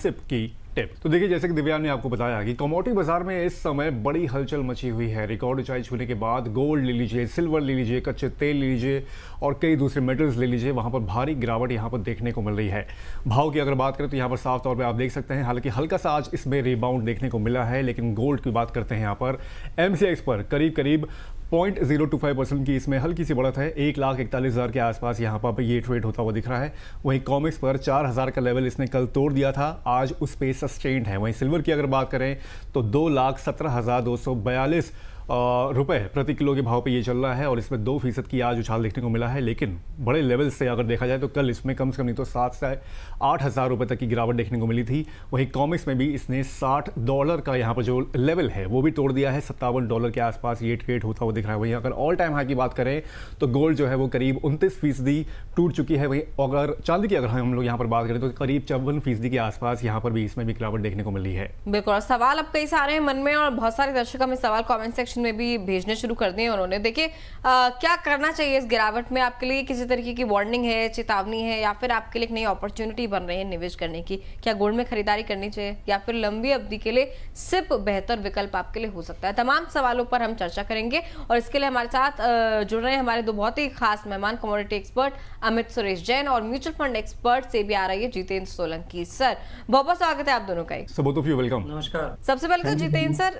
SIP की tip. तो देखिए, जैसे कि दिव्यांग ने आपको बताया कि कमोडिटी बाजार में इस समय बड़ी हलचल मची हुई है। रिकॉर्ड ऊंचाई छूने के बाद गोल्ड ले लीजिए, सिल्वर ले लीजिए, कच्चे तेल ले लीजिए और कई दूसरे मेटल्स ले लीजिए, वहां पर भारी गिरावट यहां पर देखने को मिल रही है। भाव की अगर बात करें तो यहां पर साफ तौर पर आप देख सकते हैं, हालांकि हल्का सा आज इसमें रिबाउंड देखने को मिला है, लेकिन गोल्ड की बात करते हैं यहाँ पर MCX पर करीब 0.025% की इसमें हल्की सी बढ़त है। 1,41,000 के आसपास यहाँ पर ये ट्रेड होता हुआ दिख रहा है। वहीं कॉमिक्स पर 4,000 का लेवल इसने कल तोड़ दिया था, आज उस पे सस्टेन्ड है। वहीं सिल्वर की अगर बात करें तो 2,17,242 रुपए प्रति किलो के भाव पे ये चल रहा है और इसमें 2% की आज उछाल देखने को मिला है। लेकिन बड़े लेवल से अगर देखा जाए तो कल इसमें कम से कम नहीं तो 7 से 8,000 रुपए तक की गिरावट देखने को मिली थी। वहीं कॉमिक्स में भी इसने $60 का यहाँ पर जो लेवल है वो भी तोड़ दिया है। $57 के आसपास ये ट्रेड होता हुआ दिख रहा है। वहीं अगर ऑल टाइम हाई की बात करें तो गोल्ड जो है वो करीब 29% टूट चुकी है। वहीं अगर चांदी की अगर हम लोग यहाँ पर बात करें तो करीब 54% के आसपास यहाँ पर भी इसमें भी गिरावट देखने को मिली है। बिल्कुल, सवाल अब कई सारे हैं मन में और बहुत सारे दर्शक हमें सवाल कमेंट सेक्शन में भी भेजने शुरू कर दिए उन्होंने। देखिए, क्या करना चाहिए इस गिरावट में? आपके लिए किसी तरीके की वार्निंग है, चेतावनी है, या फिर आपके लिए एक नई अपॉर्चुनिटी बन रही है निवेश करने की? क्या गोल्ड में खरीदारी करनी चाहिए या फिर लंबी अवधि के लिए सिप बेहतर विकल्प आपके लिए हो सकता है? तमाम सवालों पर हम चर्चा करेंगे और इसके लिए हमारे साथ जुड़ रहे हैं हमारे दो बहुत ही खास मेहमान, कमोडिटी एक्सपर्ट अमित सुरेश जैन और म्यूचुअल फंड एक्सपर्ट से भी आ रही है जितेंद्र सोलंकी। सर, बहुत स्वागत है आप दोनों का। Both of you welcome. नमस्कार। सबसे पहले तो जितेंद्र सर,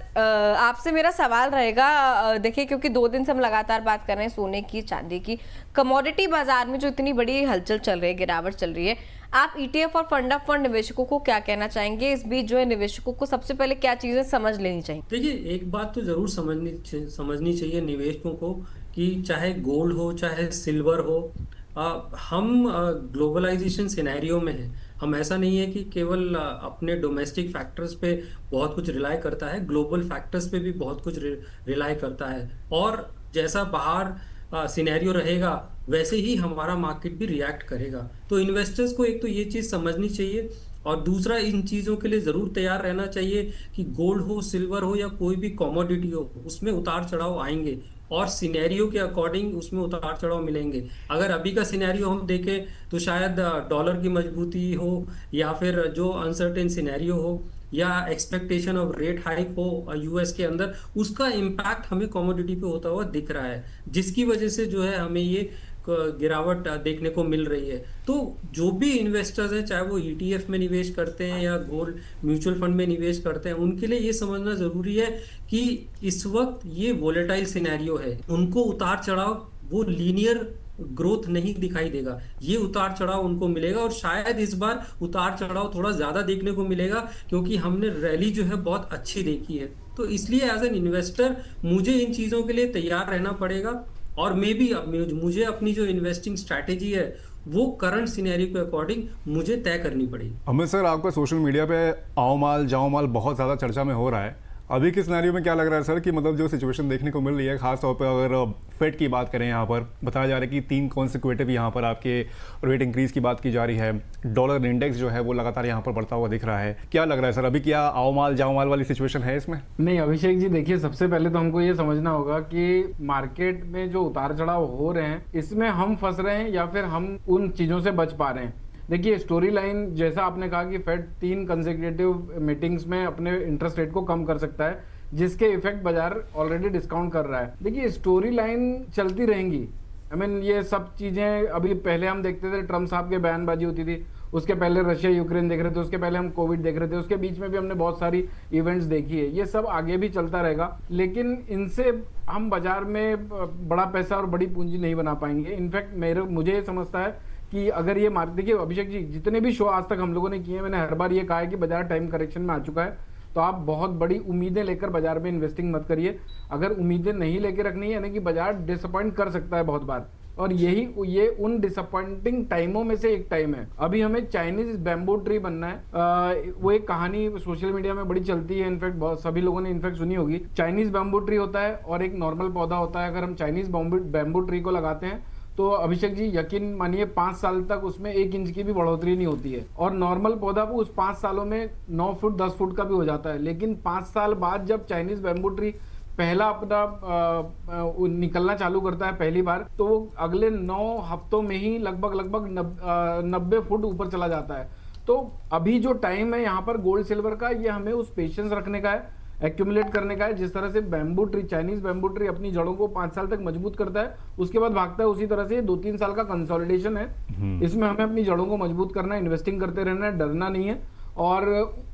आपसे मेरा सवाल रहेगा, देखिए क्योंकि 2 दिन से हम लगातार बात कर रहे हैं सोने की, चांदी की, कमोडिटी बाजार में जो इतनी बड़ी हलचल चल रही है, गिरावट चल रही है, आप ETF और फंड ऑफ फंड निवेशकों को क्या कहना चाहेंगे? इस बीच जो है निवेशकों को सबसे पहले क्या चीजें समझ लेनी चाहिए? देखिए, एक बात तो जरूर समझनी चाहिए निवेशकों को कि चाहे गोल्ड हो चाहे सिल्वर हो, हम ग्लोबलाइजेशन सिनेरियो में हैं। हम ऐसा नहीं है कि केवल अपने डोमेस्टिक फैक्टर्स पे बहुत कुछ रिलाई करता है, ग्लोबल फैक्टर्स पे भी बहुत कुछ रिलाई करता है। और जैसा बाहर सिनेरियो रहेगा वैसे ही हमारा मार्केट भी रिएक्ट करेगा। तो इन्वेस्टर्स को एक तो ये चीज़ समझनी चाहिए और दूसरा इन चीज़ों के लिए ज़रूर तैयार रहना चाहिए कि गोल्ड हो, सिल्वर हो या कोई भी कमोडिटी हो, उसमें उतार चढ़ाव आएंगे और सिनेरियो के अकॉर्डिंग उसमें उतार चढ़ाव मिलेंगे। अगर अभी का सिनेरियो हम देखें तो शायद डॉलर की मजबूती हो या फिर जो अनसर्टेन सिनेरियो हो या एक्सपेक्टेशन ऑफ रेट हाइक हो US के अंदर, उसका इम्पैक्ट हमें कमोडिटी पे होता हुआ दिख रहा है, जिसकी वजह से जो है हमें ये गिरावट देखने को मिल रही है। तो जो भी इन्वेस्टर्स हैं, चाहे वो ETF में निवेश करते हैं या गोल्ड म्यूचुअल फंड में निवेश करते हैं, उनके लिए ये समझना जरूरी है कि इस वक्त ये वोलेटाइल सिनेरियो है। उनको उतार चढ़ाव, वो लीनियर ग्रोथ नहीं दिखाई देगा, ये उतार चढ़ाव उनको मिलेगा और शायद इस बार उतार चढ़ाव थोड़ा ज्यादा देखने को मिलेगा क्योंकि हमने रैली जो है बहुत अच्छी देखी है। तो इसलिए एज एन इन्वेस्टर मुझे इन चीजों के लिए तैयार रहना पड़ेगा और मुझे अपनी जो इन्वेस्टिंग स्ट्रैटेजी है वो करंट सिनेरियो के अकॉर्डिंग मुझे तय करनी पड़ेगी। अमित सर, आपका सोशल मीडिया पे आओ माल जाओ माल बहुत ज़्यादा चर्चा में हो रहा है। अभी के सिनेरियो में क्या लग रहा है सर कि मतलब जो सिचुएशन देखने को मिल रही है, खासतौर पर अगर फेड की बात करें, यहाँ पर बताया जा रहा है कि 3 कॉन्सिक्वेटिव यहाँ पर आपके रेट इंक्रीज की बात की जा रही है। डॉलर इंडेक्स जो है वो लगातार यहाँ पर बढ़ता हुआ दिख रहा है। क्या लग रहा है सर, अभी क्या आओ माल जाओ माल वाली सिचुएशन है इसमें? नहीं अभिषेक जी, देखिए सबसे पहले तो हमको ये समझना होगा कि मार्केट में जो उतार चढ़ाव हो रहे हैं इसमें हम फंस रहे हैं या फिर हम उन चीज़ों से बच पा रहे हैं। देखिए, स्टोरी लाइन जैसा आपने कहा कि फेड 3 कंसेक्यूटिव मीटिंग्स में अपने इंटरेस्ट रेट को कम कर सकता है, जिसके इफेक्ट बाजार ऑलरेडी डिस्काउंट कर रहा है। देखिए, स्टोरी लाइन चलती रहेंगी। ये सब चीजें अभी पहले हम देखते थे, ट्रम्प साहब के बयानबाजी होती थी, उसके पहले रशिया यूक्रेन देख रहे थे, उसके पहले हम कोविड देख रहे थे, उसके बीच में भी हमने बहुत सारी इवेंट्स देखी है। ये सब आगे भी चलता रहेगा, लेकिन इनसे हम बाजार में बड़ा पैसा और बड़ी पूंजी नहीं बना पाएंगे। इनफैक्ट मुझे ये समझता है कि अगर ये मार्केट, देखिए अभिषेक जी, जितने भी शो आज तक हम लोगों ने किए, मैंने हर बार ये कहा है कि बाजार टाइम करेक्शन में आ चुका है, तो आप बहुत बड़ी उम्मीदें लेकर बाजार में इन्वेस्टिंग मत करिए। अगर उम्मीदें नहीं लेकर रखनी है, यानी कि बाजार डिसअपॉइंट कर सकता है बहुत बार, और ये उन डिसअपॉइंटिंग टाइमों में से एक टाइम है। अभी हमें चाइनीज बैम्बू ट्री बनना है। वो एक कहानी सोशल मीडिया में बड़ी चलती है, इनफैक्ट बहुत सभी लोगों ने इनफैक्ट सुनी होगी। चाइनीज बैम्बू ट्री होता है और एक नॉर्मल पौधा होता है। अगर हम चाइनीज बैम्बू ट्री को लगाते हैं तो अभिषेक जी यकीन मानिए 5 साल तक उसमें 1 इंच की भी बढ़ोतरी नहीं होती है, और नॉर्मल पौधा वो उस 5 सालों में 9 फुट 10 फुट का भी हो जाता है। लेकिन 5 साल बाद जब चाइनीज बैम्बू ट्री पहला अपना निकलना चालू करता है पहली बार, तो वो अगले 9 हफ्तों में ही लगभग 90 फुट ऊपर चला जाता है। तो अभी जो टाइम है यहाँ पर गोल्ड सिल्वर का, ये हमें उस पेशेंस रखने का है, एक्यूमुलेट करने का है। जिस तरह से bamboo tree, Chinese bamboo tree अपनी जड़ों को 5 साल तक मजबूत करता है, उसके बाद भागता है, उसी तरह से 2-3 साल का कंसोलिडेशन है। इसमें हमें अपनी जड़ों को मजबूत करना है, इन्वेस्टिंग करते रहना है, डरना नहीं है। और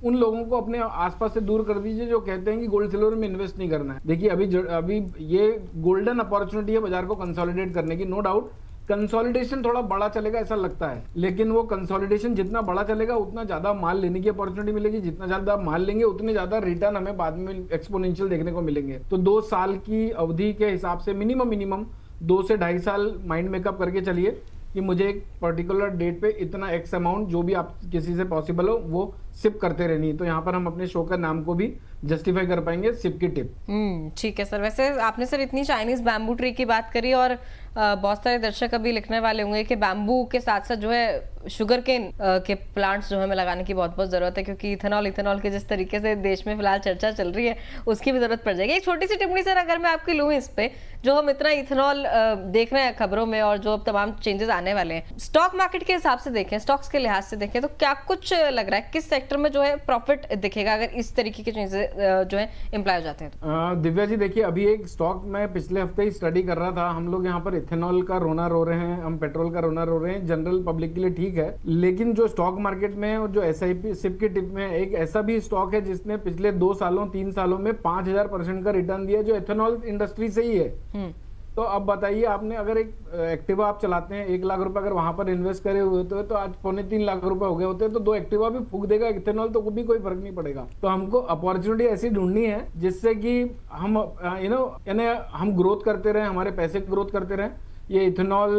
उन लोगों को अपने आसपास से दूर कर दीजिए जो कहते हैं कि गोल्ड सिल्वर में इन्वेस्ट नहीं करना है। देखिए अभी ये गोल्डन अपॉर्चुनिटी है बाजार को कंसोलिडेट करने की, नो डाउट। कंसोलिडेशन थोड़ा बड़ा चलेगा ऐसा लगता है, लेकिन वो कंसोलिडेशन जितना बड़ा चलेगा उतना ज्यादा माल लेने की अपॉर्चुनिटी मिलेगी, जितना ज्यादा माल लेंगे उतने ज्यादा रिटर्न हमें बाद में एक्सपोनेंशियल देखने को मिलेंगे। तो 2 साल की अवधि के हिसाब से मिनिमम 2 से 2.5 साल माइंड मेकअप करके चलिए कि मुझे एक पर्टिकुलर डेट पे इतना एक्स अमाउंट जो भी आप किसी से पॉसिबल हो वो सिप करते रहनी है। तो यहाँ पर हम अपने शो का नाम को भी जस्टिफाई कर पाएंगे, सिप की टिप। ठीक है सर। वैसे आपने सर इतनी चाइनीज बैम्बू ट्री की बात करी और बहुत सारे दर्शक अभी लिखने वाले होंगे कि बैम्बू के साथ साथ जो है शुगर केन के प्लांट्स जो हमें लगाने की बहुत जरूरत है, क्योंकि इथेनॉल की जिस तरीके से देश में फिलहाल चर्चा चल रही है उसकी भी जरूरत पड़ जाएगी। एक छोटी सी टिप्पणी सर अगर मैं आपकी लूँ इस पे, जो हम इतना इथेनॉल देख रहे हैं खबरों में और जो अब तमाम चेंजेस आने वाले हैं, स्टॉक मार्केट के हिसाब से देखें, स्टॉक्स के लिहाज से देखें, तो क्या कुछ लग रहा है किस सेक्टर में जो है प्रॉफिट दिखेगा अगर इस तरीके के चेंजेस जो है इम्प्लाई हो जाते हैं तो? दिव्या जी देखिए, अभी एक स्टॉक मैं पिछले हफ्ते ही स्टडी कर रहा था। हम लोग यहाँ पर इथेनॉल का रोना रो रहे हैं, हम पेट्रोल का रोना रो रहे हैं, जनरल पब्लिक के लिए ठीक है, लेकिन जो स्टॉक मार्केट में और जो SIP सिप की टिप में एक ऐसा भी स्टॉक है जिसने पिछले 2 सालों 3 सालों में 5000% का रिटर्न दिया, जो इथेनॉल इंडस्ट्री से ही है। तो अब बताइए, आपने अगर एक एक्टिवा आप चलाते हैं, 1 लाख रुपए अगर वहां पर इन्वेस्ट करे हुए होते तो आज 2.25 लाख रुपए हो गए होते, तो 2 एक्टिवा भी फूक देगा इथेनॉल, तो भी कोई फर्क नहीं पड़ेगा। तो हमको अपॉर्चुनिटी ऐसी ढूंढनी है जिससे कि हम यानी हम ग्रोथ करते रहे, हमारे पैसे ग्रोथ करते रहे। ये इथेनॉल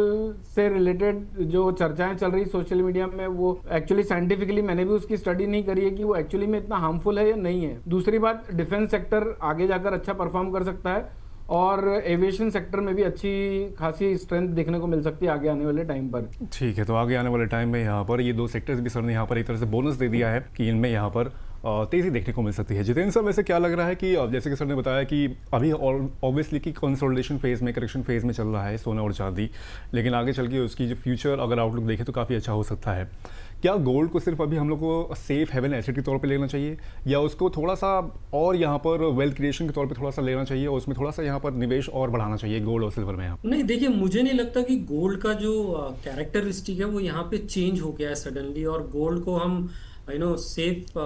से रिलेटेड जो चर्चाएं चल रही सोशल मीडिया में, वो एक्चुअली साइंटिफिकली मैंने भी उसकी स्टडी नहीं करी है कि वो एक्चुअली में इतना हार्मफुल है या नहीं है। दूसरी बात, डिफेंस सेक्टर आगे जाकर अच्छा परफॉर्म कर सकता है और एविएशन सेक्टर में भी अच्छी खासी स्ट्रेंथ देखने को मिल सकती है आगे आने वाले टाइम पर। ठीक है, तो आगे आने वाले टाइम में यहाँ पर ये 2 सेक्टर्स भी सर ने यहाँ पर एक तरह से बोनस दे दिया है कि इनमें यहाँ पर तेज़ी देखने को मिल सकती है। जितेंद्र सर, वैसे क्या लग रहा है कि जैसे कि सर ने बताया कि अभी ऑब्वियसली कि कंसोलिडेशन फेज में, करेक्शन फेज में चल रहा है सोना और चांदी, लेकिन आगे चल के उसकी जो फ्यूचर अगर आउटलुक देखें तो काफ़ी अच्छा हो सकता है। क्या गोल्ड को सिर्फ अभी हम लोग को सेफ हेवन एसेट के तौर पे लेना चाहिए, या उसको थोड़ा सा और यहाँ पर वेल्थ क्रिएशन के तौर पे थोड़ा सा लेना चाहिए और उसमें थोड़ा सा यहाँ पर निवेश और बढ़ाना चाहिए गोल्ड और सिल्वर में? यहाँ नहीं, देखिए मुझे नहीं लगता कि गोल्ड का जो कैरेक्टरिस्टिक है वो यहाँ पे चेंज हो गया है सडनली, और गोल्ड को हम सेफ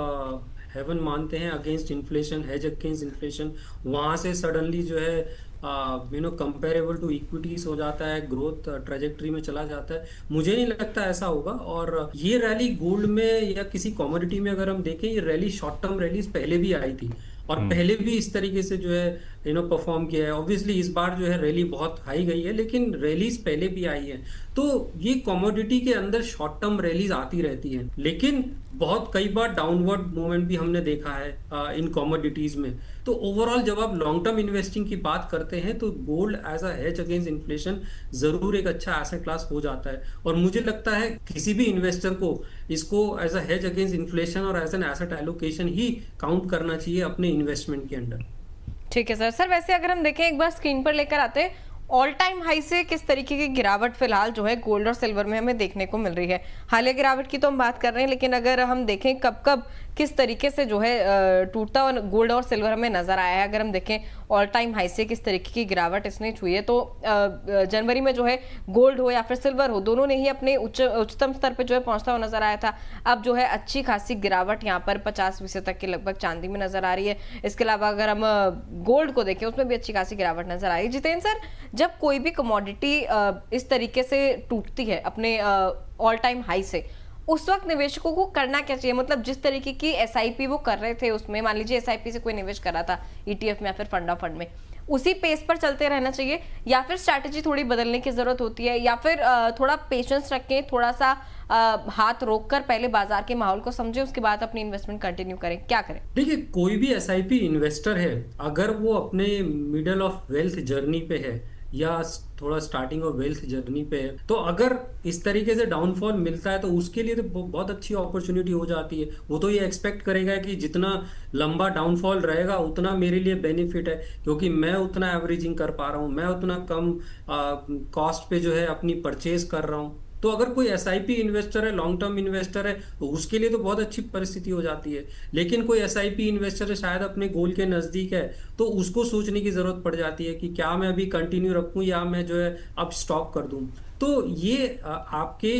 हेवन मानते हैं against inflation, hedge against inflation, वहां से सडनली जो है कंपेरेबल टू इक्विटीज हो जाता है, ग्रोथ ट्रेजेक्टरी में चला जाता है। मुझे नहीं लगता ऐसा होगा। और ये रैली गोल्ड में या किसी कमोडिटी में अगर हम देखें, ये रैली शॉर्ट टर्म रैलीज पहले भी आई थी और पहले भी इस तरीके से जो है परफॉर्म किया है। ऑब्वियसली इस बार जो है रैली बहुत हाई गई है, लेकिन रैलीज पहले भी आई है। तो ये कमोडिटी के अंदर शॉर्ट टर्म रैलीज आती रहती हैं, लेकिन बहुत कई बार डाउनवर्ड मूवमेंट भी हमने देखा है इन कमोडिटीज में। तो ओवरऑल जब आप लॉन्ग टर्म इन्वेस्टिंग की बात करते हैं तो gold as a hedge against inflation जरूर एक अच्छा एसेट क्लास हो जाता है। और मुझे लगता है किसी भी इन्वेस्टर को इसको as a hedge against inflation और एज एन एसेट एलोकेशन ही काउंट करना चाहिए अपने इन्वेस्टमेंट के अंदर। ठीक है सर। वैसे अगर हम देखें, एक बार स्क्रीन पर लेकर आते हैं, ऑल टाइम हाई से किस तरीके की गिरावट फिलहाल जो है गोल्ड और सिल्वर में हमें देखने को मिल रही है? हालिया गिरावट की तो हम बात कर रहे हैं, लेकिन अगर हम देखें कब कब किस तरीके से जो है टूटता हुआ गोल्ड और सिल्वर हमें नजर आया है, अगर हम देखें ऑल टाइम हाई से किस तरीके की गिरावट इसने छुई है, तो जनवरी में जो है गोल्ड हो या फिर सिल्वर हो, दोनों ने ही अपने उच्चतम स्तर पे जो है पहुंचता हुआ नजर आया था। अब जो है अच्छी खासी गिरावट यहाँ पर 50% तक के लगभग चांदी में नजर आ रही है। इसके अलावा अगर हम गोल्ड को देखें, उसमें भी अच्छी खासी गिरावट नजर आ रही है। जितेंद्र सर, जब कोई भी कमोडिटी इस तरीके से टूटती है अपने ऑल टाइम हाई से, उस वक्त निवेशकों को करना क्या चाहिए? मतलब जिस तरीके की SIP वो कर रहे थे, उसमें मान लीजिए SIP से कोई निवेश कर रहा था ETF में या फिर फंड ऑफ फंड में, उसी पेस पर चलते रहना चाहिए, या फिर स्ट्रैटेजी थोड़ी बदलने की जरूरत होती है, या फिर थोड़ा पेशेंस रखें, थोड़ा सा हाथ रोक कर पहले बाजार के माहौल को समझें, उसके बाद अपनी इन्वेस्टमेंट कंटिन्यू करें? क्या करें? देखिए, कोई भी SIP इन्वेस्टर है, अगर वो अपने मिडल ऑफ वेल्थ जर्नी पे है या थोड़ा स्टार्टिंग ऑफ वेल्थ जर्नी पे है, तो अगर इस तरीके से डाउनफॉल मिलता है तो उसके लिए तो बहुत अच्छी अपॉर्चुनिटी हो जाती है। वो तो ये एक्सपेक्ट करेगा कि जितना लंबा डाउनफॉल रहेगा उतना मेरे लिए बेनिफिट है, क्योंकि मैं उतना एवरेजिंग कर पा रहा हूँ, मैं उतना कम कॉस्ट पे जो है अपनी परचेज कर रहा हूँ। तो अगर कोई एसआईपी इन्वेस्टर है, लॉन्ग टर्म इन्वेस्टर है, तो उसके लिए तो बहुत अच्छी परिस्थिति हो जाती है। लेकिन कोई एसआईपी इन्वेस्टर है, शायद अपने गोल के नजदीक है, तो उसको सोचने की जरूरत पड़ जाती है कि क्या मैं अभी कंटिन्यू रखूं या मैं जो है अब स्टॉप कर दूं। तो ये आपके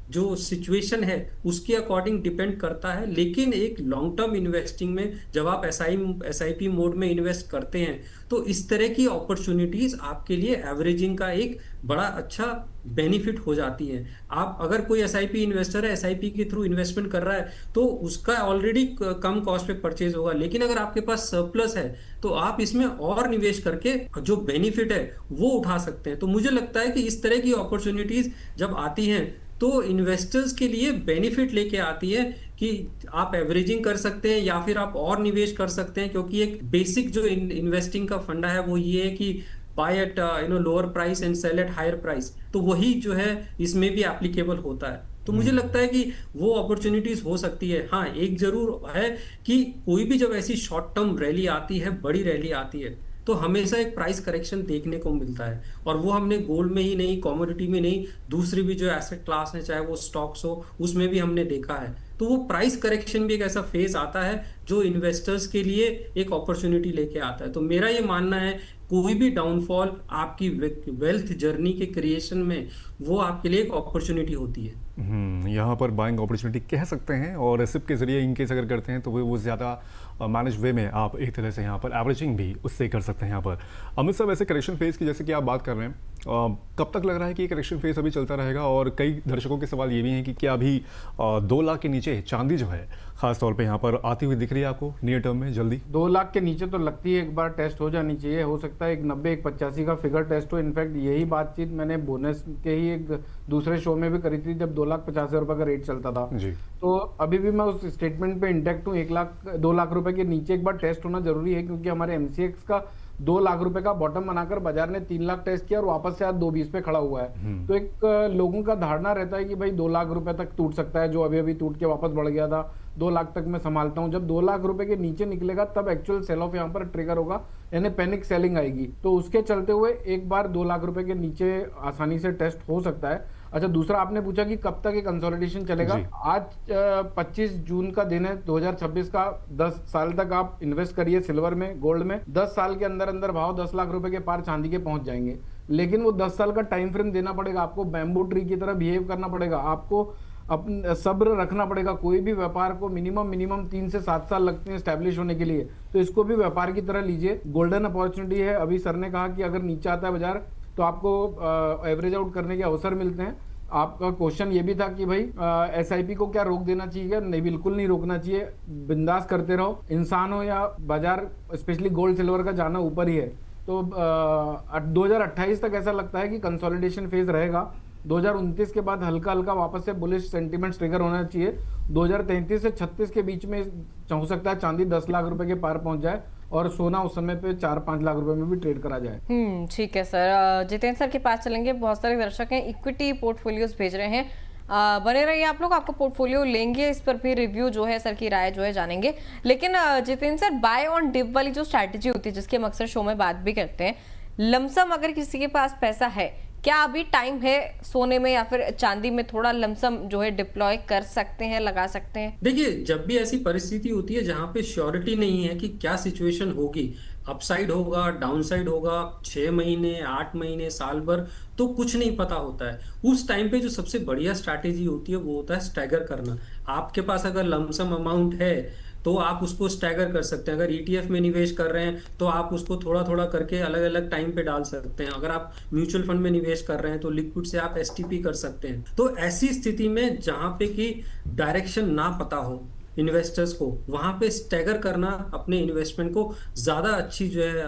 जो सिचुएशन है उसके अकॉर्डिंग डिपेंड करता है। लेकिन एक लॉन्ग टर्म इन्वेस्टिंग में जब आप एसआईपी मोड में इन्वेस्ट करते हैं तो इस तरह की अपॉर्चुनिटीज आपके लिए एवरेजिंग का एक बड़ा अच्छा बेनिफिट हो जाती है। आप अगर कोई एसआईपी इन्वेस्टर है, एसआईपी के थ्रू इन्वेस्टमेंट कर रहा है, तो उसका ऑलरेडी कम कॉस्ट पे परचेज होगा। लेकिन अगर आपके पास सरप्लस है तो आप इसमें और निवेश करके जो बेनिफिट है वो उठा सकते हैं। तो मुझे लगता है कि इस तरह की अपॉर्चुनिटीज जब आती हैं तो इन्वेस्टर्स के लिए बेनिफिट लेके आती है कि आप एवरेजिंग कर सकते हैं या फिर आप और निवेश कर सकते हैं। क्योंकि एक बेसिक जो इन्वेस्टिंग का फंडा है वो ये है कि buy at lower price and sell at higher price, तो वही जो है इसमें भी एप्लीकेबल होता है। तो मुझे लगता है कि वो अपॉर्चुनिटीज हो सकती है। हाँ, एक जरूर है कि कोई भी जब ऐसी शॉर्ट टर्म रैली आती है, बड़ी रैली आती है, तो हमेशा एक प्राइस करेक्शन देखने को मिलता है। और वो हमने गोल्ड में ही नहीं, कमोडिटी में नहीं, दूसरी भी जो एसेट क्लास है, चाहे वो स्टॉक्स हो, उसमें भी हमने देखा है। तो वो प्राइस करेक्शन भी एक ऐसा फेज आता है जो इन्वेस्टर्स के लिए एक अपॉर्चुनिटी लेके आता है। तो मेरा ये मानना है कोई भी डाउनफॉल आपकी वेल्थ जर्नी के क्रिएशन में वो आपके लिए एक अपॉर्चुनिटी होती है। यहाँ पर बाइंग अपॉर्चुनिटी कह सकते हैं, और सिप के जरिए इनकेस अगर करते हैं तो वो ज़्यादा मैनेज वे में आप एक तरह से यहाँ पर एवरेजिंग भी उससे कर सकते हैं। यहाँ पर अमित साहब, ऐसे करेक्शन फेज़ की जैसे कि आप बात कर रहे हैं, कब तक लग रहा है कि ये करेक्शन फेज़ अभी चलता रहेगा? और कई दर्शकों के सवाल ये भी हैं कि क्या अभी 2 लाख के नीचे चांदी जो है खास तौर पे यहाँ पर आती हुई दिख रही है आपको नियर टर्म में जल्दी? 2 लाख के नीचे तो लगती है एक बार टेस्ट हो जानी चाहिए। हो सकता है 190 185 का फिगर टेस्ट हो। इनफैक्ट यही बातचीत मैंने बोनस के ही एक दूसरे शो में भी करी थी जब 2,50,000 रुपए का रेट चलता था जी। तो अभी भी मैं उस स्टेटमेंट पे इंटैक्ट हूँ। 2 लाख रुपए के नीचे एक बार टेस्ट होना जरूरी है, क्योंकि हमारे एमसीएक्स का 2 लाख रुपए का बॉटम बनाकर बाजार ने 3 लाख टेस्ट किया और वापस से आज 220 पे खड़ा हुआ है। तो एक लोगों का धारणा रहता है कि भाई 2 लाख रुपए तक टूट सकता है, जो अभी अभी टूट के वापस बढ़ गया था। 2 लाख तक मैं संभालता हूं। जब 2 लाख रुपए के नीचे निकलेगा तब एक्चुअल सेल ऑफ यहाँ पर ट्रिगर होगा, यानी पैनिक सेलिंग आएगी। तो उसके चलते हुए एक बार 2 लाख रुपए के नीचे आसानी से टेस्ट हो सकता है। अच्छा, दूसरा आपने पूछा कि कब तक ये कंसोलिडेशन चलेगा। आज 25 जून का दिन है 2026 का। 10 साल तक आप इन्वेस्ट करिए सिल्वर में, गोल्ड में। 10 साल के अंदर अंदर भाव 10 लाख रुपए के पार चांदी के पहुंच जाएंगे। लेकिन वो 10 साल का टाइम फ्रेम देना पड़ेगा आपको। बैम्बू ट्री की तरह बिहेव करना पड़ेगा आपको, अपना सब्र रखना पड़ेगा। कोई भी व्यापार को मिनिमम 3 से 7 साल लगते हैं स्टैब्लिश होने के लिए, तो इसको भी व्यापार की तरह लीजिए। गोल्डन अपॉर्चुनिटी है। अभी सर ने कहा कि अगर नीचे आता है बाजार तो आपको एवरेज आउट करने के अवसर मिलते हैं। आपका क्वेश्चन ये भी था कि भाई एसआईपी को क्या रोक देना चाहिए? नहीं, बिल्कुल नहीं रोकना चाहिए। बिंदास करते रहो। इंसान हो या बाजार, स्पेशली गोल्ड सिल्वर का जाना ऊपर ही है। तो 2028 तक ऐसा लगता है कि कंसोलिडेशन फेज रहेगा। 2029 के बाद हल्का हल्का वापस से बुलिश सेंटीमेंट ट्रिगर होना चाहिए। 2033 से 36 के बीच में हो सकता है चांदी 10 लाख रुपए के पार पहुंच जाए और सोना उस समय पे 4-5 लाख रुपए में भी ट्रेड करा जाए। ठीक है सर। जितेंद्र सर के पास चलेंगे। बहुत सारे दर्शक हैं, इक्विटी पोर्टफोलियोज भेज रहे हैं। बने रहिए आप लोग, आपको पोर्टफोलियो लेंगे, इस पर भी रिव्यू जो है, सर की राय जो है जानेंगे। लेकिन Jitendra sir, buy on dip वाली जो स्ट्रैटेजी होती है जिसकी हम अक्सर शो में बात भी करते हैं, लमसम अगर किसी के पास पैसा है, क्या अभी टाइम है सोने में या फिर चांदी में थोड़ा लमसम जो है डिप्लॉय कर सकते हैं, लगा सकते हैं? देखिए, जब भी ऐसी परिस्थिति होती है जहां पे श्योरिटी नहीं है कि क्या सिचुएशन होगी, अपसाइड होगा, डाउनसाइड होगा, 6 महीने, 8 महीने, साल भर, तो कुछ नहीं पता होता है। उस टाइम पे जो सबसे बढ़िया स्ट्रैटेजी होती है वो होता है स्टैगर करना। आपके पास अगर लमसम अमाउंट है तो आप उसको स्टैगर कर सकते हैं। अगर ETF में निवेश कर रहे हैं तो आप उसको थोड़ा थोड़ा करके अलग अलग टाइम पे डाल सकते हैं। अगर आप म्यूचुअल फंड में निवेश कर रहे हैं तो लिक्विड से आप STP कर सकते हैं। तो ऐसी स्थिति में जहां पे कि डायरेक्शन ना पता हो इन्वेस्टर्स को, वहां पे स्टैगर करना अपने इन्वेस्टमेंट को ज्यादा अच्छी जो है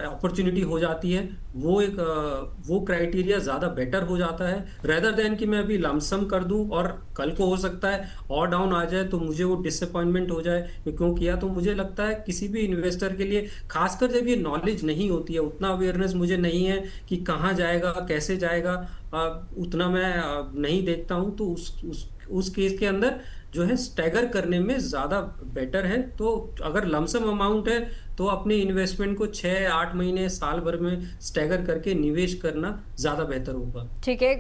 अपॉर्चुनिटी हो जाती है। वो क्राइटेरिया ज्यादा बेटर हो जाता है, रेदर देन कि मैं अभी लमसम कर दूं और कल को हो सकता है और डाउन आ जाए तो मुझे वो डिसअपॉइंटमेंट हो जाए क्यों किया। तो मुझे लगता है किसी भी इन्वेस्टर के लिए, खासकर जब ये नॉलेज नहीं होती है, उतना अवेयरनेस मुझे नहीं है कि कहाँ जाएगा, कैसे जाएगा, उतना मैं नहीं देखता हूँ, तो उस केस के अंदर जो है स्टैगर करने में ज्यादा बेटर है। तो अगर लमसम अमाउंट है तो अपने इन्वेस्टमेंट को 6-8 महीने, साल भर में स्टैगर करके निवेश करना ज्यादा बेहतर होगा। ठीक है।